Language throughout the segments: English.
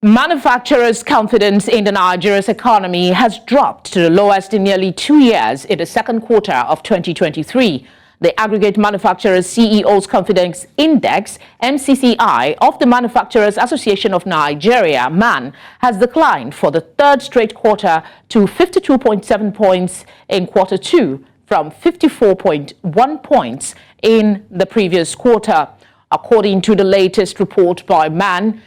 Manufacturers' confidence in the Nigeria's economy has dropped to the lowest in nearly 2 years in the second quarter of 2023. The Aggregate Manufacturers CEO's Confidence Index, MCCI, of the Manufacturers Association of Nigeria, MAN, has declined for the third straight quarter to 52.7 points in quarter 2 from 54.1 points in the previous quarter. According to the latest report by MAN,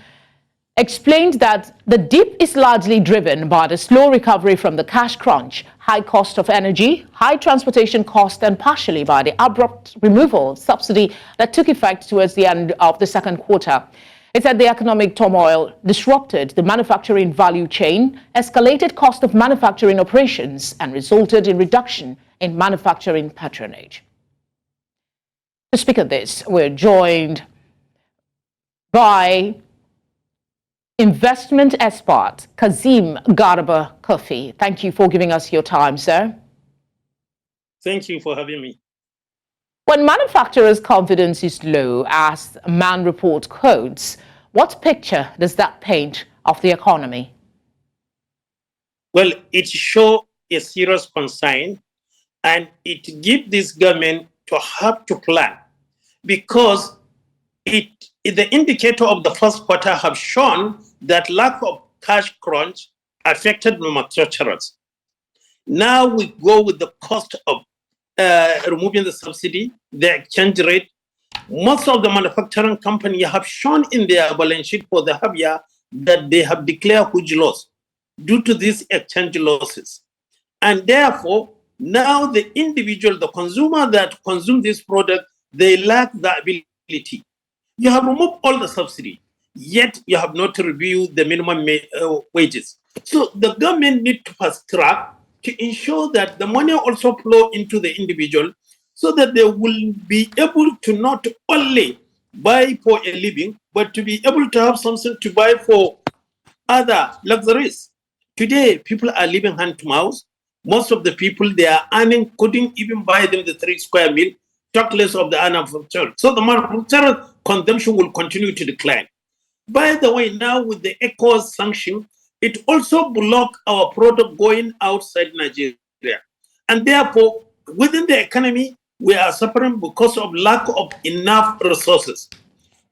explained that the dip is largely driven by the slow recovery from the cash crunch, high cost of energy, high transportation cost, and partially by the abrupt removal of subsidy that took effect towards the end of the second quarter. It said the economic turmoil disrupted the manufacturing value chain, escalated cost of manufacturing operations, and resulted in reduction in manufacturing patronage. To speak of this, we're joined by investment expert Kazeem Garba Kofi. Thank you for giving us your time, sir. Thank you for having me. When manufacturers' confidence is low, as MAN report quotes, what picture does that paint of the economy? Well, it shows a serious concern, and it gives this government to have to plan, because the indicator of the first quarter have shown that lack of cash crunch affected manufacturers. Now we go with the cost of removing the subsidy, the exchange rate. Most of the manufacturing companies have shown in their balance sheet for the half year that they have declared huge loss due to these exchange losses. And therefore, now the individual, the consumer that consume this product, they lack the ability. You have removed all the subsidy, yet you have not reviewed the minimum wages. So the government needs to fast track to ensure that the money also flow into the individual, so that they will be able to not only buy for a living, but to be able to have something to buy for other luxuries. Today, people are living hand to mouth. Most of the people they are earning couldn't even buy them the 3 square meal, talk less of the manufacturer. So the manufacturer consumption will continue to decline. By the way, now with the ECOWAS sanction, it also blocked our product going outside Nigeria. And therefore, within the economy, we are suffering because of lack of enough resources.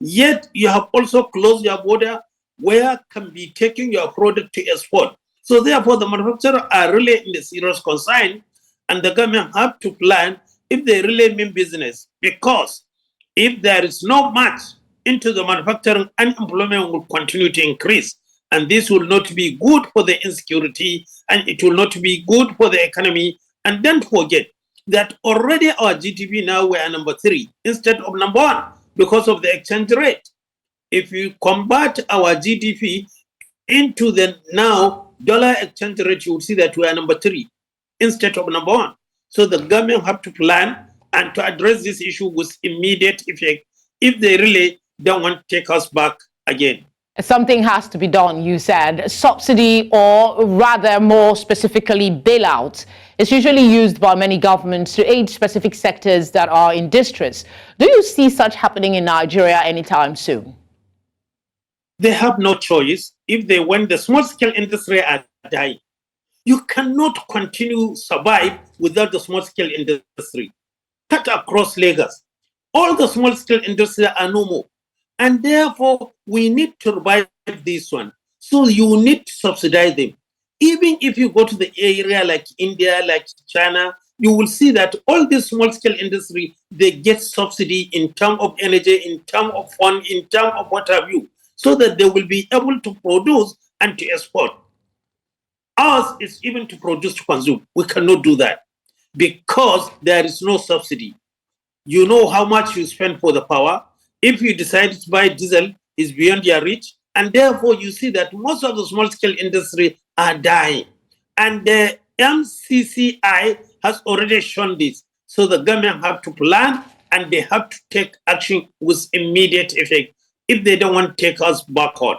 Yet, you have also closed your border where can be taking your product to export. So therefore, the manufacturers are really in a serious concern, and the government have to plan if they really mean business, because if there is no match into the manufacturing, unemployment will continue to increase, and this will not be good for the insecurity, and it will not be good for the economy. And don't forget that already our GDP now we are number 3 instead of number 1 because of the exchange rate. If you convert our GDP into the now dollar exchange rate, you will see that we are number 3 instead of number 1. So the government have to plan and to address this issue with immediate effect if they really don't want to take us back again. Something has to be done, you said. Subsidy, or rather more specifically bailout, is usually used by many governments to aid specific sectors that are in distress. Do you see such happening in Nigeria anytime soon? They have no choice. If they when the small scale industry are dying, you cannot continue survive without the small scale industry. Cut across Lagos, all the small scale industry are no more, and therefore we need to revive this one. So you need to subsidize them. Even if you go to the area like India, like China, you will see that all this small scale industry, they get subsidy in terms of energy, in terms of fund, in terms of what have you, so that they will be able to produce and to export. Ours is even to produce to consume. We cannot do that because there is no subsidy. You know how much you spend for the power. If you decide to buy diesel, it's beyond your reach. And therefore, you see that most of the small-scale industry are dying. And the MCCI has already shown this. So the government have to plan, and they have to take action with immediate effect if they don't want to take us backward.